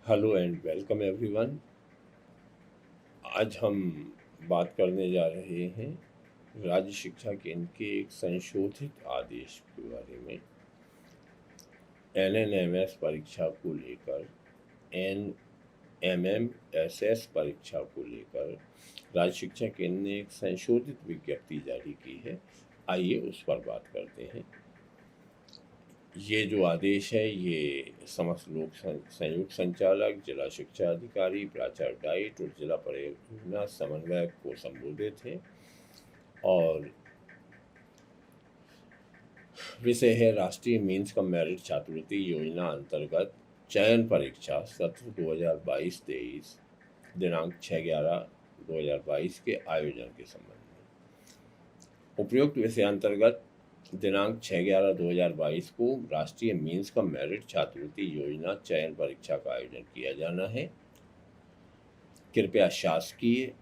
Hello and welcome everyone. आज हम बात करने जा रहे हैं राज्य शिक्षा केंद्र के एक संशोधित आदेश के बारे में। एनएनएमएस परीक्षा को लेकर, एनएमएमएसएस परीक्षा को लेकर राज्य शिक्षा केंद्र ने एक संशोधित विज्ञप्ति जारी की है। आइए उस पर बात करते हैं। ये जो आदेश है ये समस्त लोक संयुक्त संचालक, जिला शिक्षा अधिकारी, प्राचार्य डाइट और जिला परियोजना समन्वयक को संबोधित है और विषय है राष्ट्रीय मेंस कम मेरिट छात्रवृत्ति योजना अंतर्गत चयन परीक्षा सत्र 2022-23 दिनांक 6/11/2022 के आयोजन के संबंध में। उपयुक्त विषय अंतर्गत दिनांक 6/11/2022 को राष्ट्रीय मेंस कम मेरिट छात्रवृत्ति योजना चयन परीक्षा का आयोजन किया जाना है। कृपया शासकीय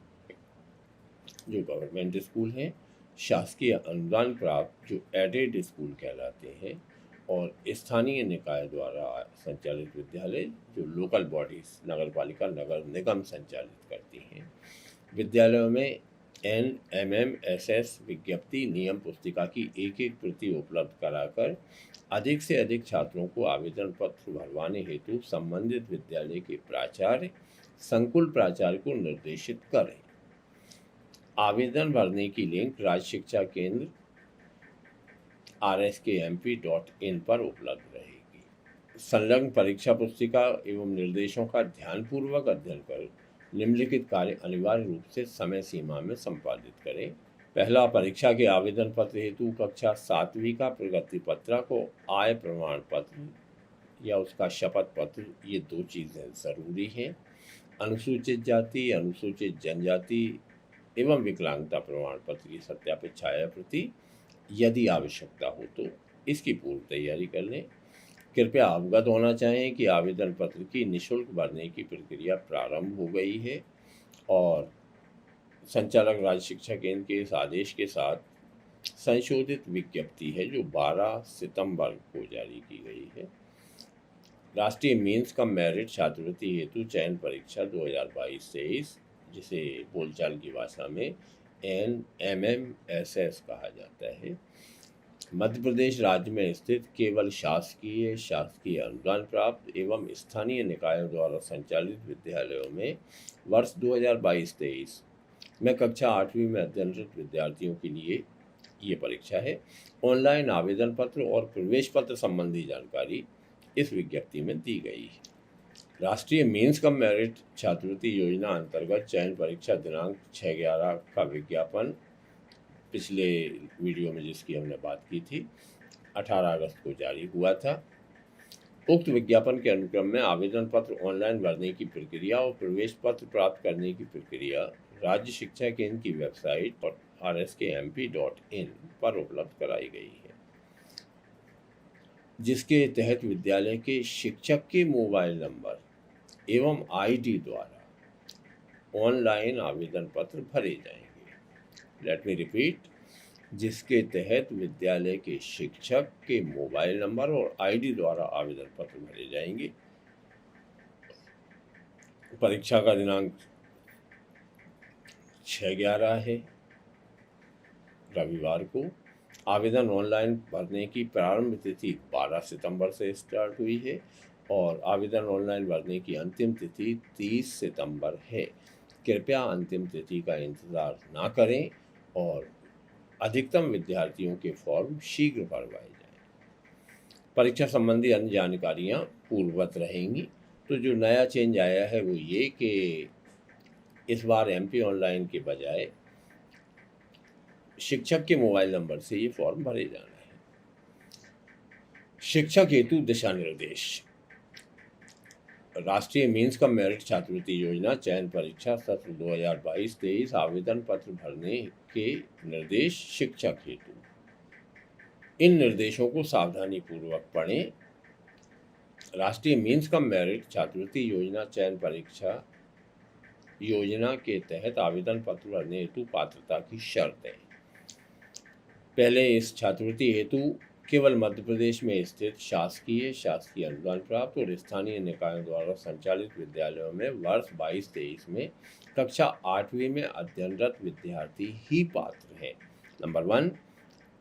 जो गवर्नमेंट स्कूल हैं, शासकीय अनुदान प्राप्त जो एडेड स्कूल कहलाते हैं और स्थानीय निकाय द्वारा संचालित विद्यालय जो लोकल बॉडीज नगर पालिका नगर निगम संचालित करती हैं, विद्यालयों में एनएमएमएसएस विज्ञप्ति नियम पुस्तिका की एक प्रति उपलब्ध कराकर अधिक से अधिक छात्रों को आवेदन पत्र भरवाने हेतु संबंधित विद्यालय के प्राचार्य संकुल प्राचार्य को निर्देशित करें। आवेदन भरने की लिंक राज्य शिक्षा केंद्र rskmp.in पर उपलब्ध रहेगी। संलग्न परीक्षा पुस्तिका एवं निर्देशों का ध्यानपूर्वक अध्ययन कर निम्नलिखित कार्य अनिवार्य रूप से समय सीमा में संपादित करें। पहला, परीक्षा के आवेदन पत्र हेतु कक्षा 7वीं का प्रगति पत्रक को आय प्रमाण पत्र या उसका शपथ पत्र, ये 2 चीज़ें ज़रूरी हैं। अनुसूचित जाति, अनुसूचित जनजाति एवं विकलांगता प्रमाण पत्र की सत्यापित छाया प्रति यदि आवश्यकता हो तो इसकी पूर्व तैयारी कर लें। कृपया अवगत होना चाहें कि आवेदन पत्र की निःशुल्क भरने की प्रक्रिया प्रारंभ हो गई है और संचालक राज्य शिक्षा केंद्र के इस आदेश के साथ संशोधित विज्ञप्ति है जो 12 सितंबर को जारी की गई है। राष्ट्रीय मेंस कम मेरिट छात्रवृत्ति हेतु चयन परीक्षा 2022-23, जिसे बोलचाल की भाषा में एनएमएमएसएस कहा जाता है, मध्य प्रदेश राज्य में स्थित केवल शासकीय अनुदान प्राप्त एवं स्थानीय निकायों द्वारा संचालित विद्यालयों में वर्ष 2022-23 में कक्षा 8वीं में अध्ययनरत विद्यार्थियों के लिए ये परीक्षा है। ऑनलाइन आवेदन पत्र और प्रवेश पत्र संबंधी जानकारी इस विज्ञप्ति में दी गई है। राष्ट्रीय मेंस कम मेरिट छात्रवृत्ति योजना अंतर्गत चयन परीक्षा दिनांक 6/11 का विज्ञापन पिछले वीडियो में जिसकी हमने बात की थी 18 अगस्त को जारी हुआ था। उक्त विज्ञापन के अनुक्रम में आवेदन पत्र ऑनलाइन भरने की प्रक्रिया और प्रवेश पत्र प्राप्त करने की प्रक्रिया राज्य शिक्षा केंद्र की वेबसाइट पर rskmp.in पर उपलब्ध कराई गई है, जिसके तहत विद्यालय के शिक्षक के मोबाइल नंबर एवं आईडी द्वारा ऑनलाइन आवेदन पत्र भरे जाएंगे। लेट मी रिपीट, जिसके तहत विद्यालय के शिक्षक के मोबाइल नंबर और आईडी द्वारा आवेदन पत्र भरे जाएंगे। परीक्षा का दिनांक 6/11 है, रविवार को। आवेदन ऑनलाइन भरने की प्रारंभ तिथि 12 सितंबर से स्टार्ट हुई है और आवेदन ऑनलाइन भरने की अंतिम तिथि 30 सितंबर है। कृपया अंतिम तिथि का इंतज़ार ना करें और अधिकतम विद्यार्थियों के फॉर्म शीघ्र भरवाए जाएं। परीक्षा संबंधी अन्य जानकारियाँ पूर्ववत रहेंगी। तो जो नया चेंज आया है वो ये कि इस बार एमपी ऑनलाइन के बजाय शिक्षक के मोबाइल नंबर से ये फॉर्म भरे जाना है। शिक्षक हेतु दिशा निर्देश। राष्ट्रीय मेंस कम मेरिट छात्रवृत्ति योजना चयन परीक्षा सत्र 2022-23 आवेदन पत्र भरने के निर्देश शिक्षक हेतु। इन निर्देशों को सावधानी पूर्वक पढ़ें। राष्ट्रीय मेंस कम मेरिट छात्रवृत्ति योजना चयन परीक्षा योजना के तहत आवेदन पत्र भरने हेतु पात्रता की शर्तें। पहले, इस छात्रवृत्ति हेतु केवल मध्य प्रदेश में स्थित शासकीय अनुदान प्राप्त और स्थानीय निकायों द्वारा संचालित विद्यालयों में वर्ष 22-23 में कक्षा 8वीं में अध्ययनरत विद्यार्थी ही पात्र हैं। नंबर 1,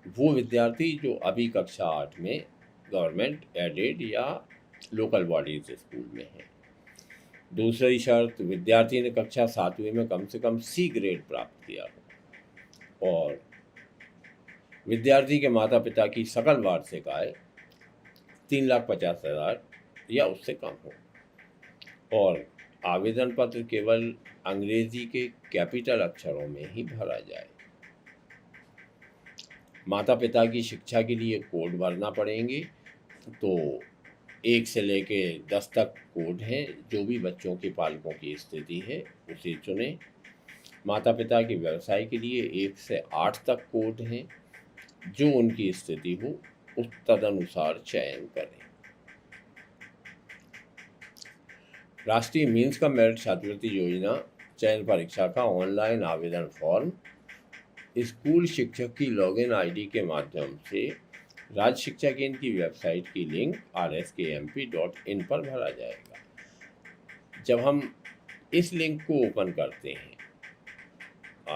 वो विद्यार्थी जो अभी कक्षा 8 में गवर्नमेंट एडेड या लोकल बॉडीज स्कूल में है। दूसरी शर्त, विद्यार्थी ने कक्षा 7वीं में कम से कम C ग्रेड प्राप्त किया हो और विद्यार्थी के माता पिता की सकल वार्षिक आय 3,50,000 या उससे कम हो और आवेदन पत्र केवल अंग्रेजी के कैपिटल अक्षरों में ही भरा जाए। माता पिता की शिक्षा के लिए कोड भरना पड़ेंगे, तो 1 से लेके 10 तक कोड हैं। जो भी बच्चों के पालकों की स्थिति है उसे चुनें। माता पिता के व्यवसाय के लिए 1 से 8 तक कोड हैं। जो उनकी स्थिति हो उस तदनुसार चयन करें। राष्ट्रीय मीन्स कम मेरिट छात्रवृत्ति योजना चयन परीक्षा का ऑनलाइन आवेदन फॉर्म स्कूल शिक्षक की लॉगिन आईडी के माध्यम से राज्य शिक्षा केंद्र की वेबसाइट की लिंक rskmp.in पर भरा जाएगा। जब हम इस लिंक को ओपन करते हैं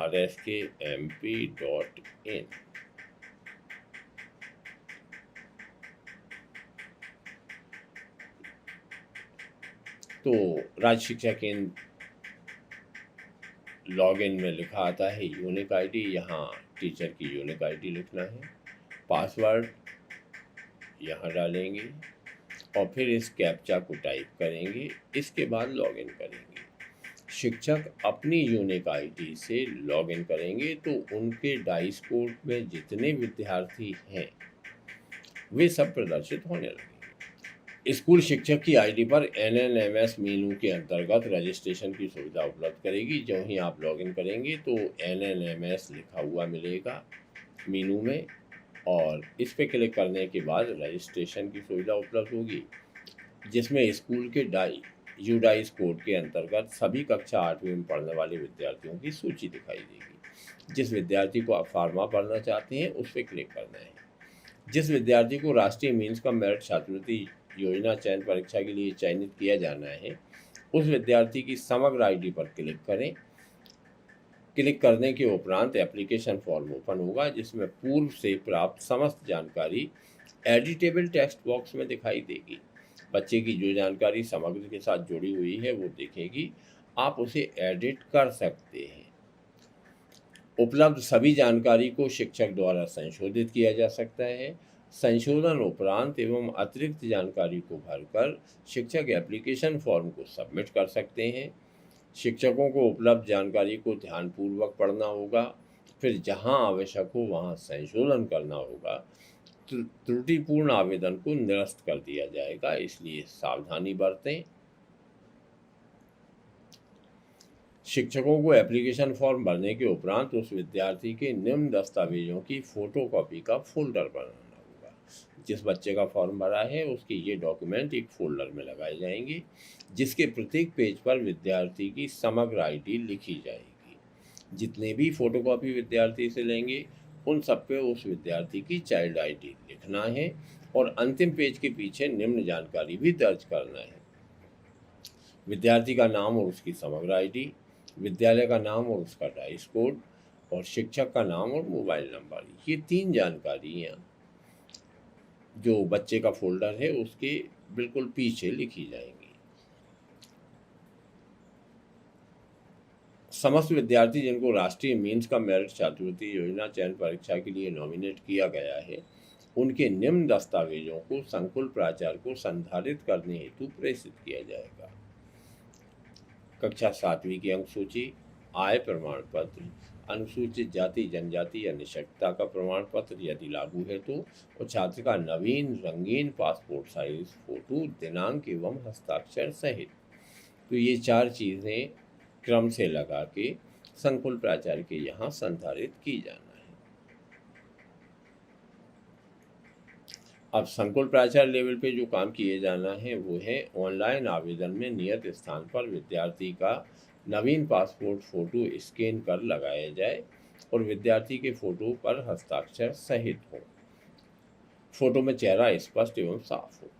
rskmp.in, तो राज्य शिक्षा केंद्र लॉगिन में लिखा आता है यूनिक आईडी। यहाँ टीचर की यूनिक आईडी लिखना है, पासवर्ड यहाँ डालेंगे और फिर इस कैप्चा को टाइप करेंगे। इसके बाद लॉगिन करेंगे। शिक्षक अपनी यूनिक आईडी से लॉगिन करेंगे तो उनके डाइस कोड में जितने विद्यार्थी हैं वे सब प्रदर्शित होने लगेंगे। स्कूल शिक्षक की आईडी पर NNMS मीनू के अंतर्गत रजिस्ट्रेशन की सुविधा उपलब्ध करेगी। जो ही आप लॉगिन करेंगे तो NNMS लिखा हुआ मिलेगा मीनू में और इस पे क्लिक करने के बाद रजिस्ट्रेशन की सुविधा उपलब्ध होगी, जिसमें स्कूल के यूडाइस कोड के अंतर्गत सभी कक्षा 8वीं में पढ़ने वाले विद्यार्थियों की सूची दिखाई देगी। जिस विद्यार्थी को आप फार्मा पढ़ना चाहते हैं उस पर क्लिक करना है। जिस विद्यार्थी को राष्ट्रीय मीन्स कम मेरिट छात्रवृत्ति योजना चयन परीक्षा के लिए चयनित किया जाना है उस विद्यार्थी की समग्र आईडी पर क्लिक करें। क्लिक करने के उपरांत एप्लीकेशन फॉर्म ओपन होगा, जिसमें पूर्व से प्राप्त समस्त जानकारी एडिटेबल टेक्स्ट बॉक्स में दिखाई देगी। बच्चे की जो जानकारी समग्र के साथ जुड़ी हुई है वो दिखेगी। आप उसे एडिट कर सकते हैं। उपलब्ध सभी जानकारी को शिक्षक द्वारा संशोधित किया जा सकता है। संशोधन उपरांत एवं अतिरिक्त जानकारी को भरकर शिक्षक एप्लीकेशन फॉर्म को सबमिट कर सकते हैं। शिक्षकों को उपलब्ध जानकारी को ध्यानपूर्वक पढ़ना होगा, फिर जहां आवश्यक हो वहां संशोधन करना होगा। त्रुटिपूर्ण आवेदन को निरस्त कर दिया जाएगा, इसलिए सावधानी बरतें। शिक्षकों को एप्लीकेशन फॉर्म भरने के उपरांत उस विद्यार्थी के निम्न दस्तावेजों की फोटोकॉपी का फोल्डर बनाना होगा। जिस बच्चे का फॉर्म भरा है उसके ये डॉक्यूमेंट एक फोल्डर में लगाए जाएंगे, जिसके प्रत्येक पेज पर विद्यार्थी की समग्र आईडी लिखी जाएगी। जितने भी फोटोकॉपी विद्यार्थी से लेंगे उन सब पे उस विद्यार्थी की चाइल्ड आईडी लिखना है और अंतिम पेज के पीछे निम्न जानकारी भी दर्ज करना है। विद्यार्थी का नाम और उसकी समग्र आईडी, विद्यालय का नाम और उसका डाइस कोड और शिक्षक का नाम और मोबाइल नंबर, ये 3 जानकारियाँ जो बच्चे का फोल्डर है उसके बिल्कुल पीछे लिखी जाएंगी। समस्त विद्यार्थी जिनको राष्ट्रीय मीन्स कम मेरिट छात्रवृत्ति योजना चयन परीक्षा के लिए नॉमिनेट किया गया है उनके निम्न दस्तावेजों को संकुल प्राचार्य को संधारित करने हेतु प्रेषित किया जाएगा। कक्षा 7वीं की अंक सूची, आय प्रमाण पत्र, अनुसूचित जाति जनजाति या निःशक्तता का प्रमाण पत्र यदि लागू है तो, और छात्र का नवीन रंगीन पासपोर्ट साइज फोटो, दिनांक एवं हस्ताक्षर सहित। तो ये 4 चीज़ें क्रम से लगा के संकुल प्राचार्य के यहाँ संधारित की जाना है। अब संकुल प्राचार्य लेवल पे जो काम किए जाना है वो है ऑनलाइन आवेदन में नियत स्थान पर विद्यार्थी का नवीन पासपोर्ट फोटो स्कैन कर लगाया जाए और विद्यार्थी के फोटो पर हस्ताक्षर सहित हो। फोटो में चेहरा स्पष्ट एवं साफ हो।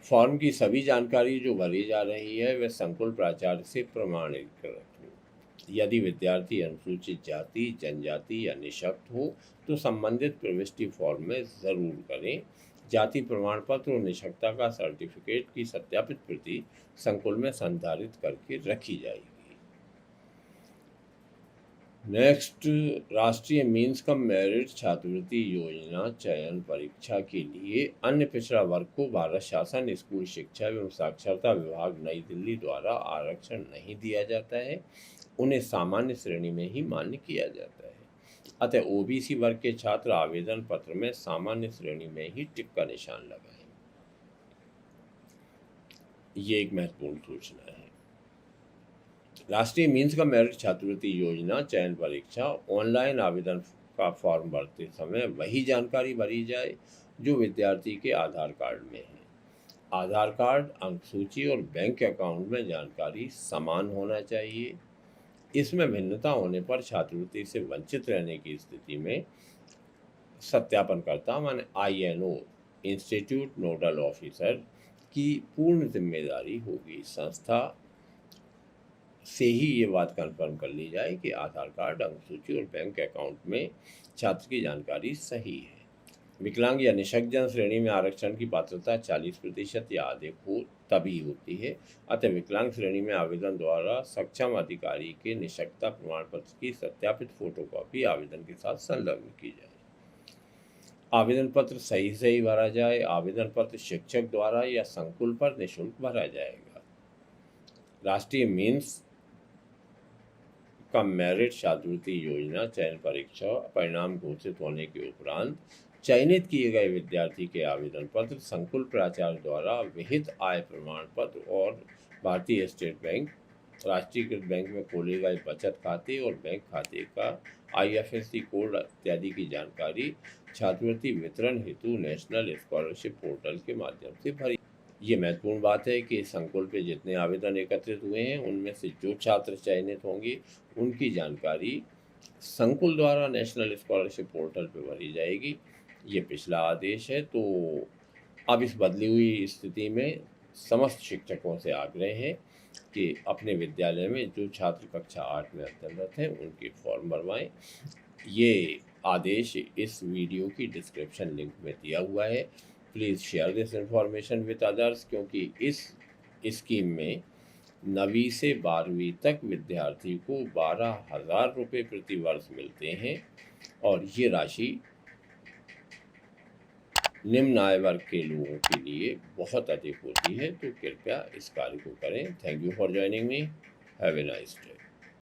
फॉर्म की सभी जानकारी जो भरी जा रही है वह संकुल प्राचार्य से प्रमाणित हो। यदि विद्यार्थी अनुसूचित जाति, जनजाति या निःशक्त हो तो संबंधित प्रविष्टि फॉर्म में जरूर करें। जाति प्रमाण पत्र और निःशक्तता का सर्टिफिकेट की सत्यापित प्रति संकुल में संधारित करके रखी जाएगी। नेक्स्ट, राष्ट्रीय मीन्स कम मेरिट छात्रवृत्ति योजना चयन परीक्षा के लिए अन्य पिछड़ा वर्ग को भारत शासन स्कूल शिक्षा एवं साक्षरता विभाग नई दिल्ली द्वारा आरक्षण नहीं दिया जाता है, उन्हें सामान्य श्रेणी में ही मान्य किया जाता है। अतः ओबीसी वर्ग के छात्र आवेदन पत्र में सामान्य श्रेणी में ही टिक का निशान लगाएं। ये एक महत्वपूर्ण सूचना है। राष्ट्रीय मीन्स का मेरिट छात्रवृत्ति योजना चयन परीक्षा ऑनलाइन आवेदन का फॉर्म भरते समय वही जानकारी भरी जाए जो विद्यार्थी के आधार कार्ड में है। आधार कार्ड, अंक सूची और बैंक अकाउंट में जानकारी समान होना चाहिए। इसमें भिन्नता होने पर छात्रवृत्ति से वंचित रहने की स्थिति में सत्यापनकर्ता माने INO इंस्टीट्यूट नोडल ऑफिसर की पूर्ण जिम्मेदारी होगी। संस्था से ही ये बात कन्फर्म कर ली जाए कि आधार कार्ड, अंक सूची और बैंक अकाउंट में छात्र की जानकारी सही है। विकलांग या निःशक्तजन श्रेणी में आरक्षण की पात्रता 40% या अधिक हो तभी होती है। अतः विकलांग श्रेणी में आवेदन द्वारा सक्षम अधिकारी के निःशक्तता प्रमाण पत्र की सत्यापित फोटोकॉपी आवेदन के साथ संलग्न की जाए। आवेदन पत्र सही से ही भरा जाए। आवेदन पत्र शिक्षक द्वारा या संकुल पर निःशुल्क भरा जाएगा। राष्ट्रीय मीन्स का मेरिट छात्रवृत्ति योजना चयन परीक्षा परिणाम घोषित होने के उपरांत चयनित किए गए विद्यार्थी के आवेदन पत्र संकुल प्राचार्य द्वारा विहित आय प्रमाण पत्र और भारतीय स्टेट बैंक, राष्ट्रीयकृत बैंक में खोले गए बचत खाते और बैंक खाते का IFSC कोड इत्यादि की जानकारी छात्रवृत्ति वितरण हेतु नेशनल स्कॉलरशिप पोर्टल के माध्यम से भरी। ये महत्वपूर्ण बात है कि संकुल पे जितने आवेदन एकत्रित हुए हैं उनमें से जो छात्र चयनित होंगे उनकी जानकारी संकुल द्वारा नेशनल स्कॉलरशिप पोर्टल पे भरी जाएगी। ये पिछला आदेश है, तो अब इस बदली हुई स्थिति में समस्त शिक्षकों से आग्रह है कि अपने विद्यालय में जो छात्र कक्षा 8 में अध्ययनरत हैं उनके फॉर्म भरवाएं। ये आदेश इस वीडियो की डिस्क्रिप्शन लिंक में दिया हुआ है। Please share this information with others, क्योंकि इस स्कीम में 9वीं से 12वीं तक विद्यार्थी को 12,000 रुपये प्रति वर्ष मिलते हैं और ये राशि निम्न आय वर्ग के लोगों के लिए बहुत अधिक होती है। तो कृपया इस कार्य को करें। Thank you for joining me. Have a nice day.